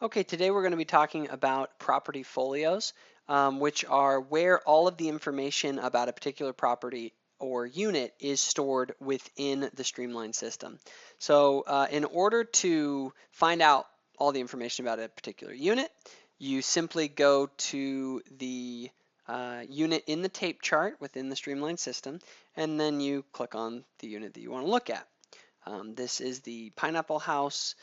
Okay, today we're going to be talking about property folios, which are where all of the information about a particular property or unit is stored within the Streamline system. So in order to find out all the information about a particular unit, you simply go to the unit in the tape chart within the Streamline system, and then you click on the unit that you want to look at. This is the Pineapple House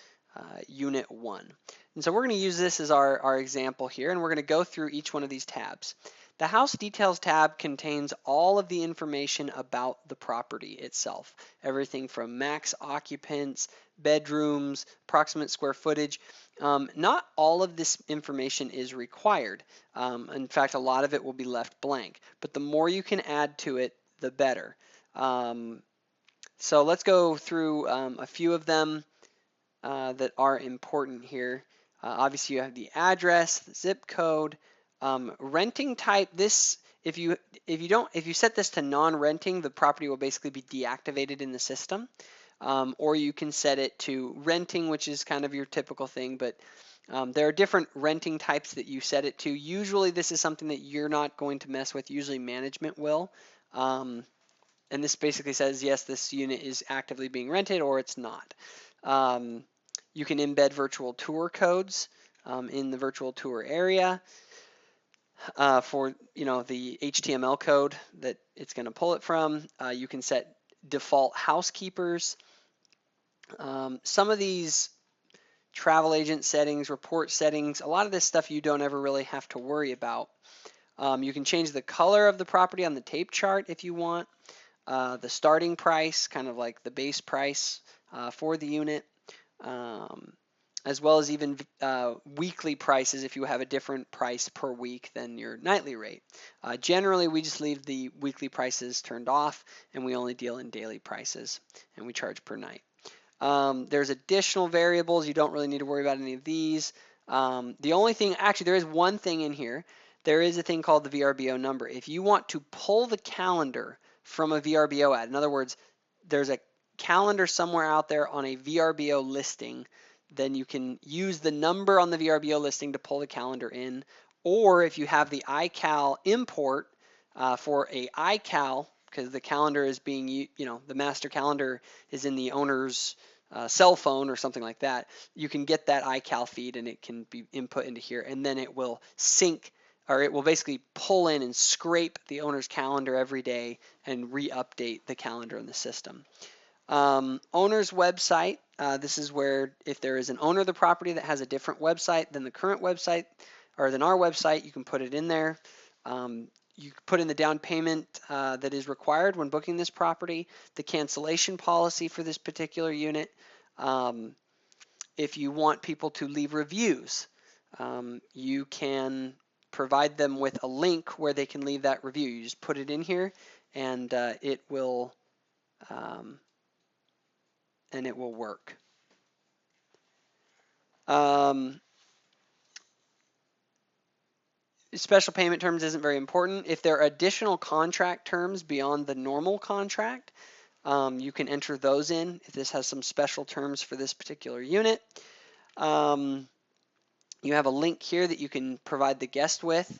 Unit 1. And so we're going to use this as our example here, and we're going to go through each one of these tabs. The House Details tab contains all of the information about the property itself. Everything from max occupants, bedrooms, approximate square footage. Not all of this information is required. In fact, a lot of it will be left blank. But the more you can add to it, the better. So let's go through a few of them that are important here. Obviously, you have the address, the zip code, renting type. This, if you set this to non-renting, the property will basically be deactivated in the system. Or you can set it to renting, which is kind of your typical thing, but there are different renting types that you set it to. Usually this is something that you're not going to mess with. Usually management will. And this basically says, yes, this unit is actively being rented or it's not. You can embed virtual tour codes in the virtual tour area for the HTML code that it's going to pull it from. You can set default housekeepers. Some of these travel agent settings, report settings, a lot of this stuff you don't ever really have to worry about. You can change the color of the property on the tape chart if you want. The starting price, kind of like the base price for the unit, as well as even weekly prices if you have a different price per week than your nightly rate. Generally, we just leave the weekly prices turned off, and we only deal in daily prices, and we charge per night. There's additional variables. You don't really need to worry about any of these. The only thing, actually, there is one thing in here. There is a thing called the VRBO number. If you want to pull the calendar from a VRBO ad. In other words, there's a calendar somewhere out there on a VRBO listing, then you can use the number on the VRBO listing to pull the calendar in. Or if you have the iCal import for a iCal, because the calendar is being, the master calendar is in the owner's cell phone or something like that, you can get that iCal feed and it can be input into here, and then it will sync, or it will basically pull in and scrape the owner's calendar every day and re-update the calendar in the system. Owner's website, this is where if there is an owner of the property that has a different website than the current website or than our website, you can put it in there. You put in the down payment that is required when booking this property, the cancellation policy for this particular unit. If you want people to leave reviews, you can provide them with a link where they can leave that review. You just put it in here, and it will work. Special payment terms isn't very important. If there are additional contract terms beyond the normal contract, you can enter those in if this has some special terms for this particular unit. You have a link here that you can provide the guest with.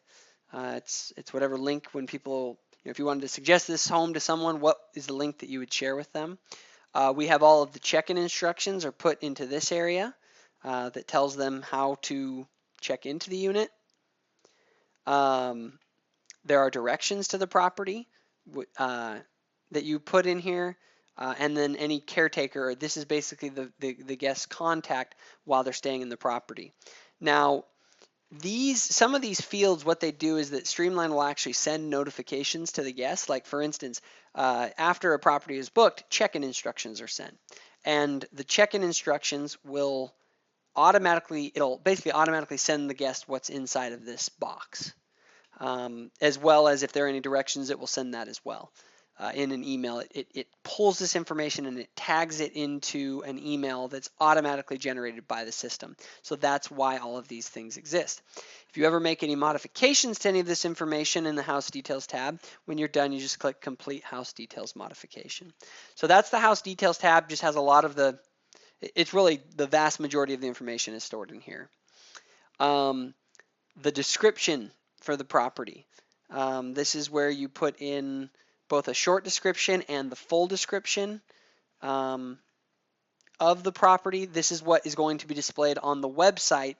It's whatever link when people, if you wanted to suggest this home to someone, what is the link that you would share with them? We have all of the check-in instructions are put into this area that tells them how to check into the unit. There are directions to the property that you put in here, and then any caretaker, this is basically the guest's contact while they're staying in the property. Now, some of these fields, what they do is that Streamline will actually send notifications to the guests. Like for instance, after a property is booked, check-in instructions are sent. And the check-in instructions will it'll basically automatically send the guest what's inside of this box. As well as if there are any directions, it will send that as well. In an email, it pulls this information and it tags it into an email that's automatically generated by the system. So that's why all of these things exist. If you ever make any modifications to any of this information in the House Details tab, when you're done, you just click Complete House Details Modification. So that's the House Details tab, just has a lot of it's really the vast majority of the information is stored in here. The description for the property. This is where you put in both a short description and the full description of the property. This is what is going to be displayed on the website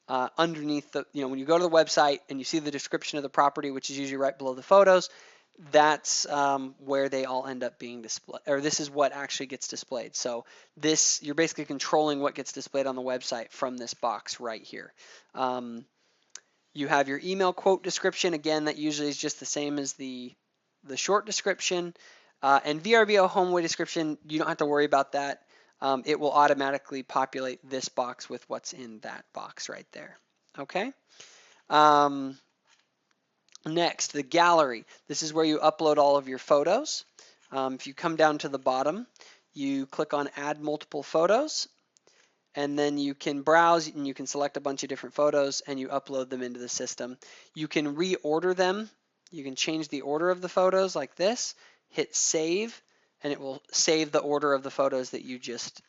underneath the, when you go to the website and you see the description of the property, which is usually right below the photos, that's where they all end up being displayed, or this is what actually gets displayed. So this, you're basically controlling what gets displayed on the website from this box right here. You have your email quote description. Again, that usually is just the same as the short description. And VRBO HomeAway description, you don't have to worry about that. It will automatically populate this box with what's in that box right there. Okay. Next, the gallery. This is where you upload all of your photos. If you come down to the bottom, you click on Add Multiple Photos, and then you can browse and you can select a bunch of different photos and you upload them into the system. You can reorder them. You can change the order of the photos like this, hit Save, and it will save the order of the photos that you just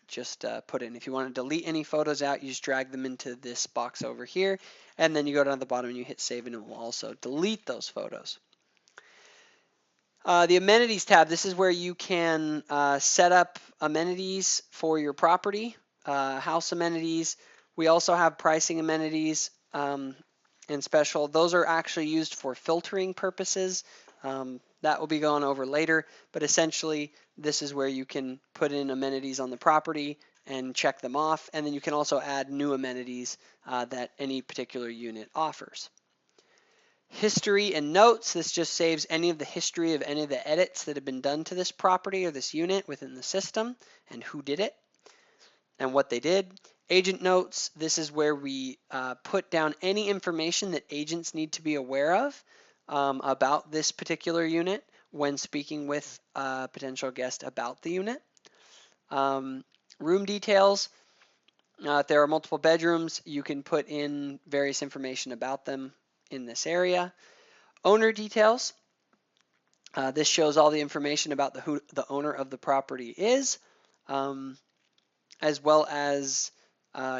put in. If you want to delete any photos out, you just drag them into this box over here, and then you go down to the bottom and you hit Save, and it will also delete those photos. The Amenities tab, this is where you can set up amenities for your property, house amenities. We also have pricing amenities and special. Those are actually used for filtering purposes. That will be gone over later, but essentially this is where you can put in amenities on the property and check them off, and then you can also add new amenities that any particular unit offers. History and notes, this just saves any of the history of any of the edits that have been done to this property or this unit within the system and who did it and what they did. Agent notes, this is where we put down any information that agents need to be aware of about this particular unit when speaking with a potential guest about the unit. Room details, if there are multiple bedrooms, you can put in various information about them in this area. Owner details, this shows all the information about who the owner of the property is, as well as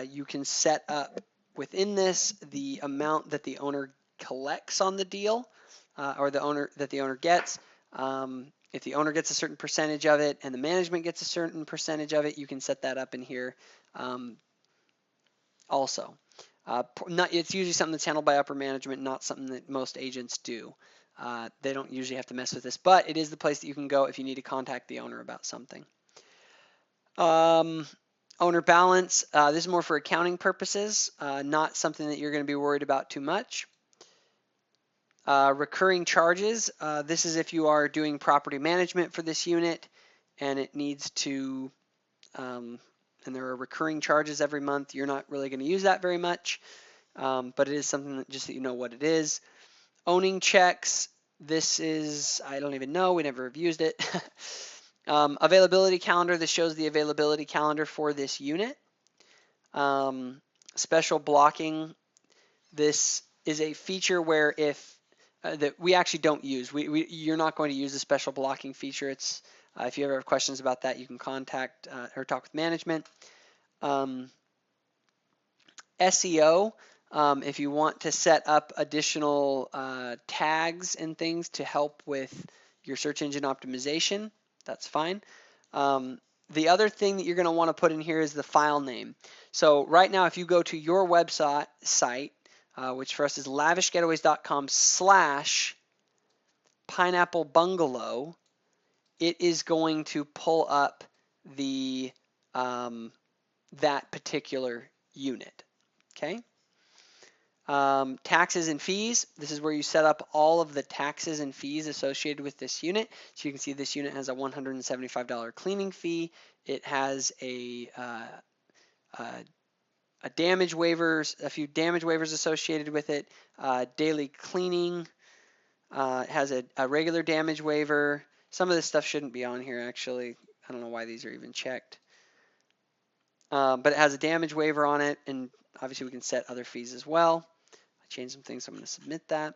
you can set up within this the amount that the owner collects on the deal, or the owner gets. If the owner gets a certain percentage of it and the management gets a certain percentage of it, you can set that up in here also. It's usually something that's handled by upper management, not something that most agents do. They don't usually have to mess with this, but it is the place that you can go if you need to contact the owner about something. Owner balance, this is more for accounting purposes, not something that you're going to be worried about too much. Recurring charges, this is if you are doing property management for this unit and it needs to, and there are recurring charges every month. You're not really going to use that very much, but it is something that just so you know what it is. Owning checks, this is, I don't even know, we never have used it. Availability calendar, this shows the availability calendar for this unit. Special blocking, this is a feature where if that we actually don't use. You're not going to use the special blocking feature. It's if you ever have questions about that, you can contact or talk with management. SEO, if you want to set up additional tags and things to help with your search engine optimization, that's fine. The other thing that you're going to want to put in here is the file name. So right now, if you go to your website, which for us is lavishgetaways.com/pineapple bungalow, it is going to pull up the that particular unit. Okay. Taxes and fees. This is where you set up all of the taxes and fees associated with this unit. So you can see this unit has a $175 cleaning fee. It has a damage waivers, a few damage waivers associated with it. Daily cleaning. It has a regular damage waiver. Some of this stuff shouldn't be on here actually. I don't know why these are even checked. But it has a damage waiver on it, and obviously we can set other fees as well. I changed some things, so I'm going to submit that.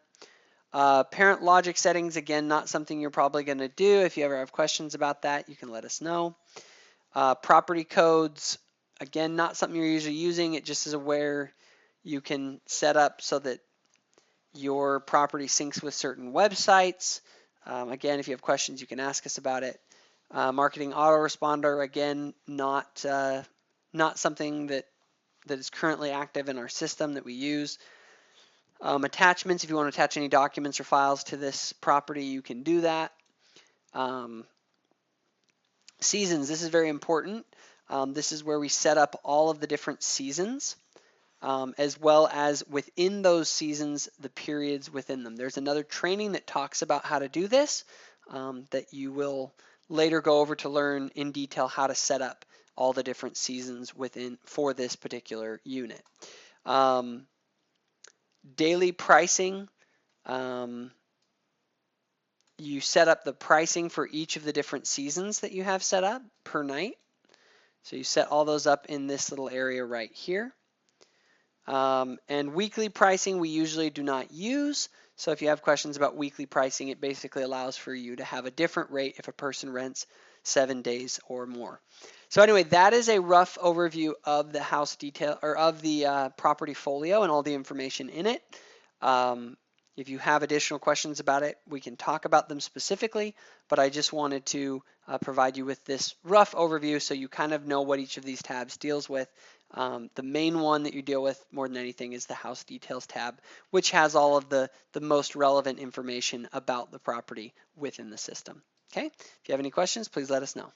Parent logic settings, again, not something you're probably going to do. If you ever have questions about that, you can let us know. Property codes, again, not something you're usually using. It just is where You can set up so that your property syncs with certain websites. Again, if you have questions, you can ask us about it. Marketing autoresponder, again, not something that is currently active in our system that we use. Attachments, if you want to attach any documents or files to this property, you can do that. Seasons, this is very important. This is where we set up all of the different seasons, as well as within those seasons, the periods within them. There's another training that talks about how to do this that you will later go over to learn in detail how to set up all the different seasons within for this particular unit. Daily pricing, you set up the pricing for each of the different seasons that you have set up per night. So you set all those up in this little area right here. And weekly pricing we usually do not use. So if you have questions about weekly pricing, it basically allows for you to have a different rate if a person rents 7 days or more. So anyway, that is a rough overview of the house detail or of the property folio and all the information in it. If you have additional questions about it, we can talk about them specifically, but I just wanted to provide you with this rough overview so you kind of know what each of these tabs deals with. The main one that you deal with more than anything is the house details tab, which has all of the most relevant information about the property within the system. Okay, if you have any questions, please let us know.